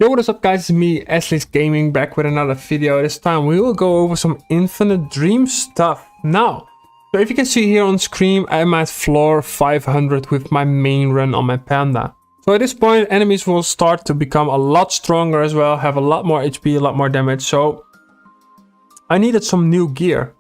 Yo, what is up guys, it's me, Ashley's Gaming, back with another video. This time we will go over some Infinite Dream stuff. Now, so if you can see here on screen, I'm at floor 500 with my main run on my panda. So at this point, enemies will start to become a lot stronger as well, have a lot more HP, a lot more damage, so I needed some new gear.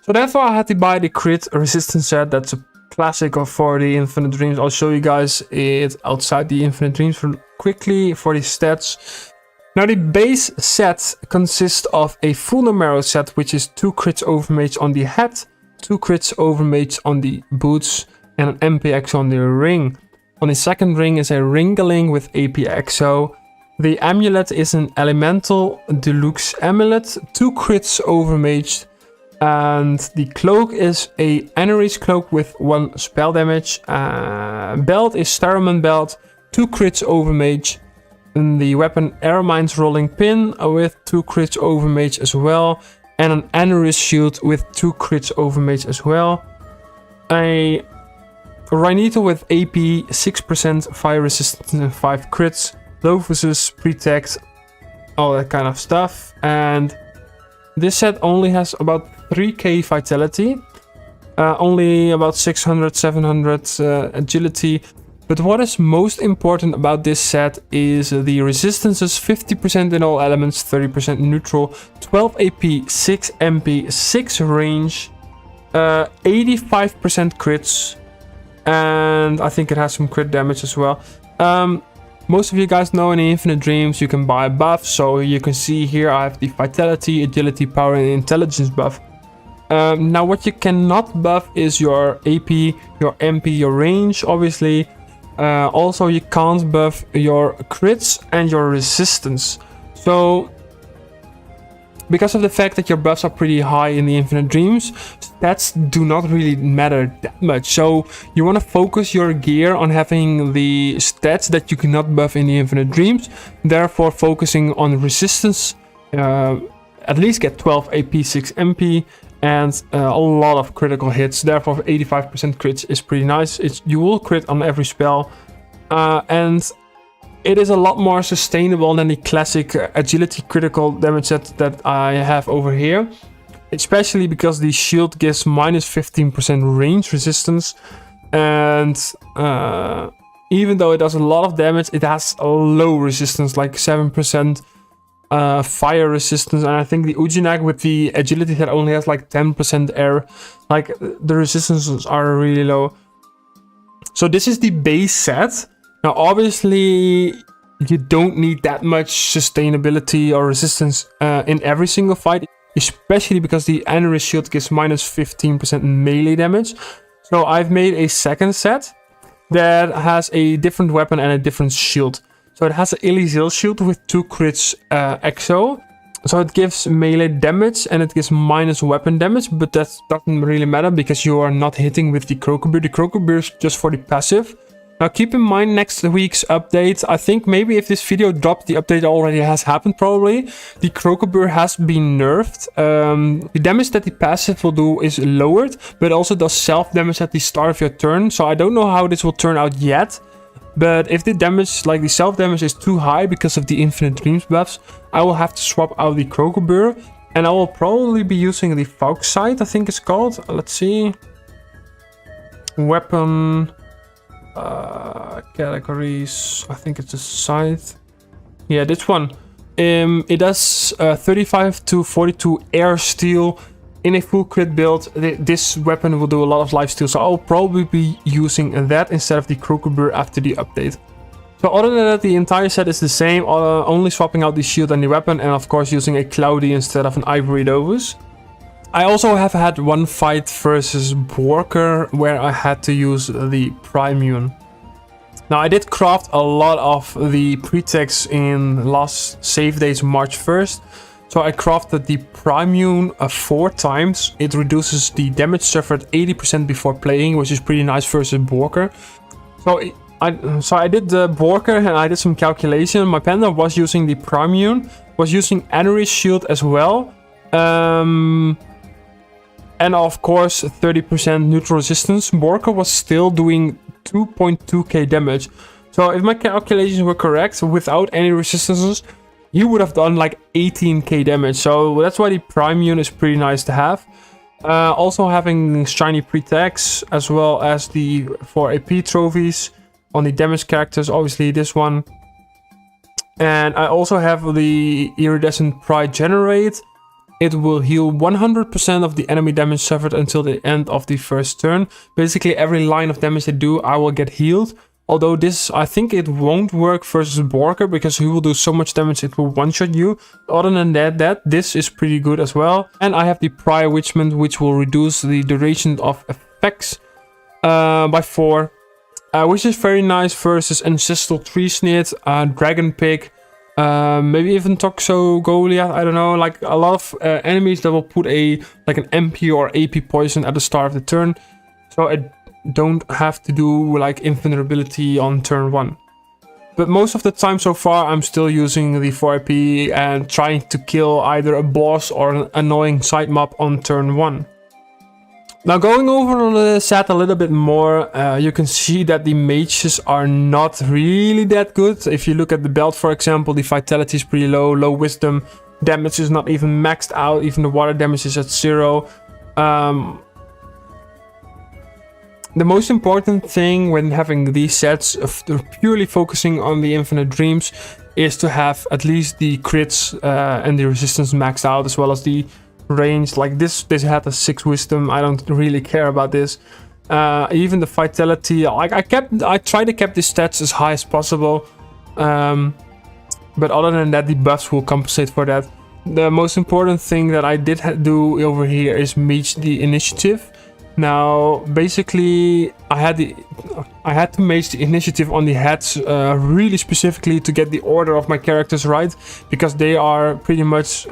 So therefore I had to buy the crit resistance set. That's a classic for the Infinite Dreams. I'll show you guys it outside the Infinite Dreams quickly for the stats. Now the base set consists of a full numero set, which is 2 crits overmage on the head, 2 crits overmage on the boots, and an MPX on the ring. On the second ring is a ringling with APXO. The amulet is an elemental deluxe amulet, 2 crits overmage. And the cloak is a Anery's cloak with 1 spell damage. Belt is Starman belt, 2 crits overmage. And the weapon Ermine's rolling pin with 2 crits overmage as well. And an Anery's shield with 2 crits overmage as well. A Rhinito with AP 6% fire resistance and 5 crits. Dofus, protect, all that kind of stuff. And this set only has about 3k vitality, only about 600, 700 agility. But what is most important about this set is the resistances: 50% in all elements, 30% neutral, 12 AP, 6 MP, 6 range, 85% crits, and I think it has some crit damage as well. Most of you guys know in the Infinite Dreams you can buy buffs, so you can see here I have the vitality, agility, power, and intelligence buff. Now what you cannot buff is your AP, your MP, your range, obviously. Also you can't buff your crits and your resistance. So because of the fact that your buffs are pretty high in the Infinite Dreams, stats do not really matter that much. So you want to focus your gear on having the stats that you cannot buff in the Infinite Dreams. Therefore focusing on resistance, at least get 12 AP, 6 MP, and a lot of critical hits. Therefore 85% crits is pretty nice. You will crit on every spell, and it is a lot more sustainable than the classic agility critical damage set that I have over here. Especially because the shield gives minus 15% range resistance. And even though it does a lot of damage, it has a low resistance, like 7% fire resistance. And I think the Ougaa with the agility set only has like 10% air. Like the resistances are really low. So this is the base set. Now obviously you don't need that much sustainability or resistance in every single fight, especially because the Anery's shield gives minus 15% melee damage. So I've made a second set that has a different weapon and a different shield. So it has an Elysial shield with 2 crits exo. So it gives melee damage and it gives minus weapon damage, but that doesn't really matter because you are not hitting with the Crocobeer. The Crocobeer is just for the passive. Now keep in mind next week's update, I think maybe if this video dropped, the update already has happened probably. The Crocobeer has been nerfed. The damage that the passive will do is lowered, but also does self damage at the start of your turn. So I don't know how this will turn out yet. But if the damage, like the self damage, is too high because of the Infinite Dreams buffs, I will have to swap out the Crocobeer. And I will probably be using the Fauxite, I think it's called. Let's see. Weapon... categories, I think it's a scythe. Yeah, this one. It does 35 to 42 air steal in a full crit build. This weapon will do a lot of life steal, so I'll probably be using that instead of the Crocobeer after the update. So other than that, the entire set is the same, only swapping out the shield and the weapon, and of course using a Cloudy instead of an Ivory Dofus. I also have had one fight versus Borker where I had to use the Primune. Now I did craft a lot of the pretexts in last save days March 1st. So I crafted the Primune 4 times. It reduces the damage suffered 80% before playing, which is pretty nice versus Borker. So I did the Borker and I did some calculation. My panda was using the Primune, was using Anery's shield as well. And of course 30% neutral resistance. Borker was still doing 2.2k damage. So if my calculations were correct, without any resistances, he would have done like 18k damage. So that's why the prime unit is pretty nice to have. Also having shiny pre-tags as well as the 4 AP trophies on the damage characters, obviously this one. And I also have the iridescent pride generate. It will heal 100% of the enemy damage suffered until the end of the first turn. Basically every line of damage they do, I will get healed. Although this, I think it won't work versus Borker because he will do so much damage it will one-shot you. Other than that, this is pretty good as well. And I have the Prior Witchment, which will reduce the duration of effects by 4. Which is very nice versus Ancestral Tree Snit, Dragon Pig, maybe even Toxo Goliath, I don't know. Like a lot of enemies that will put like an MP or AP poison at the start of the turn. So I don't have to do like invulnerability on turn 1. But most of the time so far I'm still using the 4IP and trying to kill either a boss or an annoying side mob on turn 1. Now going over the set a little bit more, you can see that the mages are not really that good. If you look at the belt, for example, the vitality is pretty low, low wisdom, damage is not even maxed out, even the water damage is at 0. The most important thing when having these sets, purely focusing on the Infinite Dreams, is to have at least the crits and the resistance maxed out, as well as the range. Like this had a 6 wisdom. I don't really care about this. Even the vitality, I try to keep the stats as high as possible. But other than that, the buffs will compensate for that. The most important thing that I did do over here is match the initiative. Now, basically, I had to match the initiative on the hats really specifically to get the order of my characters right, because they are pretty much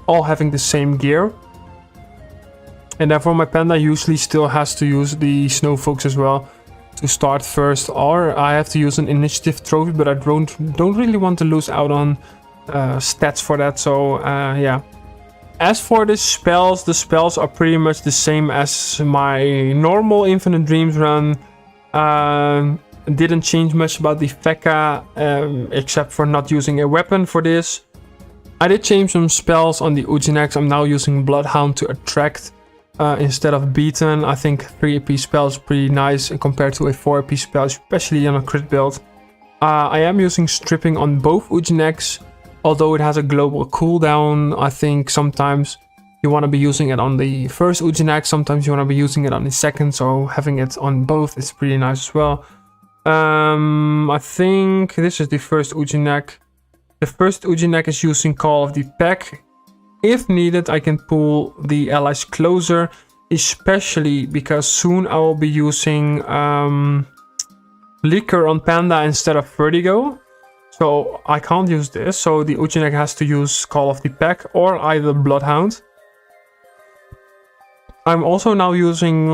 all having the same gear. And therefore my panda usually still has to use the Snowfolks as well to start first, or I have to use an initiative trophy, but I don't really want to lose out on stats for that, so yeah. As for the spells are pretty much the same as my normal Infinite Dreams run. Didn't change much about the Feka, except for not using a weapon for this. I did change some spells on the Ujinex. I'm now using Bloodhound to attract instead of Beaten. I think 3 AP spell is pretty nice compared to a 4 AP spell, especially on a crit build. I am using Stripping on both Ujinex. Although it has a global cooldown, I think sometimes you want to be using it on the first Ujinex, sometimes you want to be using it on the second, so having it on both is pretty nice as well. I think this is the first Ujinex. The first Ujinex is using Call of the Pack. If needed, I can pull the allies closer, especially because soon I will be using Liquor on Panda instead of Vertigo. So I can't use this, so the Ujinex has to use Call of the Pack or either Bloodhound. I'm also now using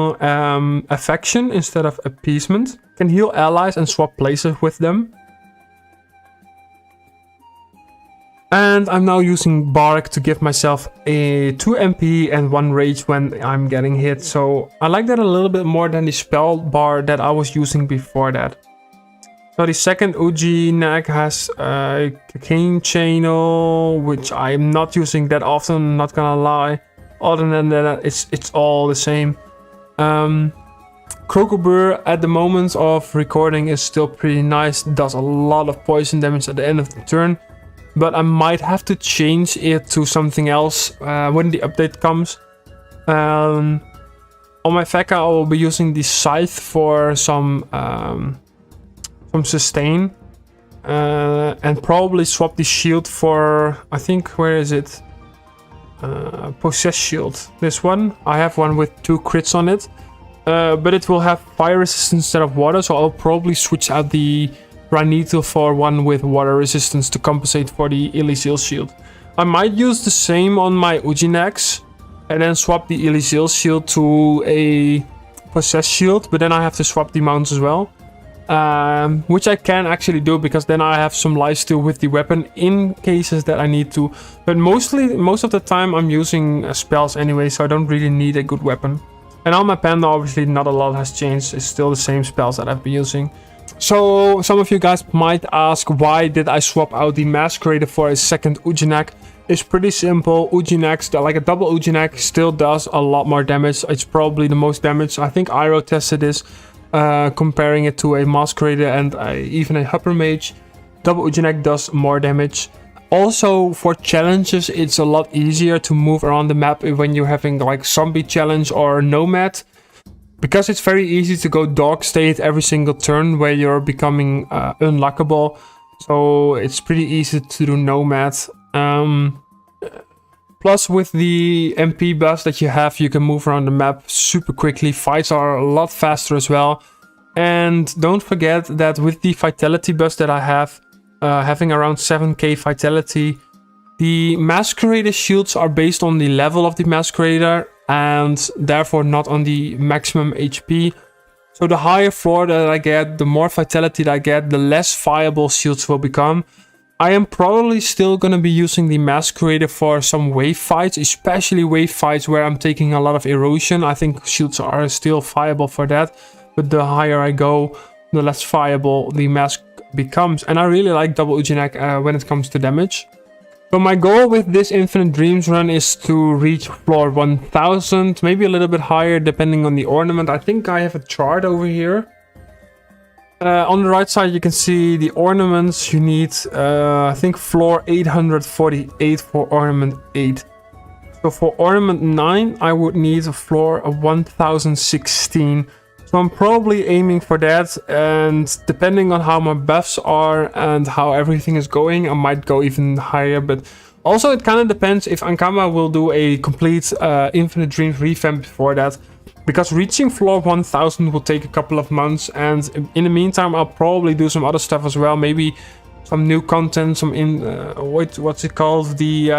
Affection instead of Appeasement. Can heal allies and swap places with them. And I'm now using Bark to give myself a 2 MP and 1 rage when I'm getting hit. So I like that a little bit more than the spell bar that I was using before that. So the second Ujinex has a Cane Channel, which I'm not using that often, not gonna lie. Other than that, it's all the same. Crocobur at the moment of recording is still pretty nice. Does a lot of poison damage at the end of the turn. But I might have to change it to something else when the update comes. On my Feka, I will be using the Scythe for some sustain, and probably swap the shield for, I think, where is it? Possess shield. This one. I have one with 2 crits on it, but it will have fire resistance instead of water, so I'll probably switch out the Ranito for one with water resistance to compensate for the Elysial shield. I might use the same on my Ujinex and then swap the Elysial shield to a Possess shield, but then I have to swap the mounts as well. Which I can actually do, because then I have some lifesteal with the weapon in cases that I need to. But most of the time I'm using spells anyway, so I don't really need a good weapon. And on my panda, obviously not a lot has changed. It's still the same spells that I've been using. So some of you guys might ask, why did I swap out the Masquerader for a second Ougaa? It's pretty simple. Ougaa, like a double Ougaa, still does a lot more damage. It's probably the most damage. I think Iro tested this, comparing it to a Masquerader and even a Hyper Mage. Double Ougaa does more damage. Also, for challenges, it's a lot easier to move around the map when you're having like Zombie Challenge or Nomad. Because it's very easy to go Dog State every single turn where you're becoming unlockable. So it's pretty easy to do Nomad. Plus, with the MP buffs that you have, you can move around the map super quickly. Fights are a lot faster as well. And don't forget that with the Vitality buffs that I have, having around 7k Vitality, the Masquerader shields are based on the level of the Masquerader and therefore not on the maximum HP. So the higher floor that I get, the more Vitality that I get, the less viable shields will become. I am probably still going to be using the Masquerader for some wave fights, especially wave fights where I'm taking a lot of erosion. I think shields are still viable for that, but the higher I go, the less viable the mask becomes. And I really like double Ougaa when it comes to damage. So my goal with this Infinite Dreams run is to reach floor 1000, maybe a little bit higher depending on the ornament. I think I have a chart over here. On the right side you can see the ornaments. You need I think floor 848 for ornament 8. So for ornament 9 I would need a floor of 1016. So I'm probably aiming for that, and depending on how my buffs are and how everything is going, I might go even higher. But also it kind of depends if Ankama will do a complete Infinite Dreams revamp before that. Because reaching floor 1000 will take a couple of months, and in the meantime I'll probably do some other stuff as well. Maybe some new content, some what's it called? The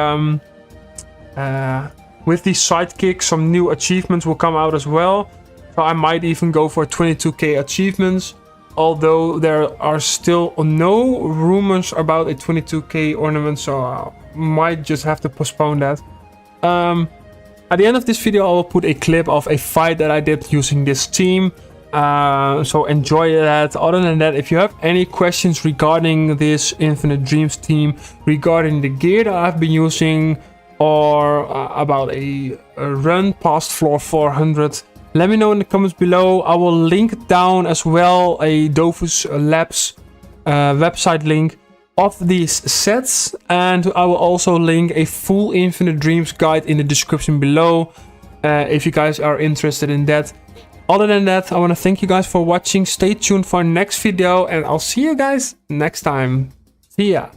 with the sidekicks, some new achievements will come out as well. So I might even go for 22k achievements, although there are still no rumors about a 22k ornament, so I might just have to postpone that. At the end of this video I will put a clip of a fight that I did using this team, so enjoy that. Other than that, if you have any questions regarding this Infinite Dreams team, regarding the gear that I've been using, or about a run past floor 400, let me know in the comments below. I will link down as well a Dofus Labs website link of these sets, and I will also link a full Infinite Dreams guide in the description below if you guys are interested in that. Other than that, I want to thank you guys for watching. Stay tuned for our next video, and I'll see you guys next time. See ya.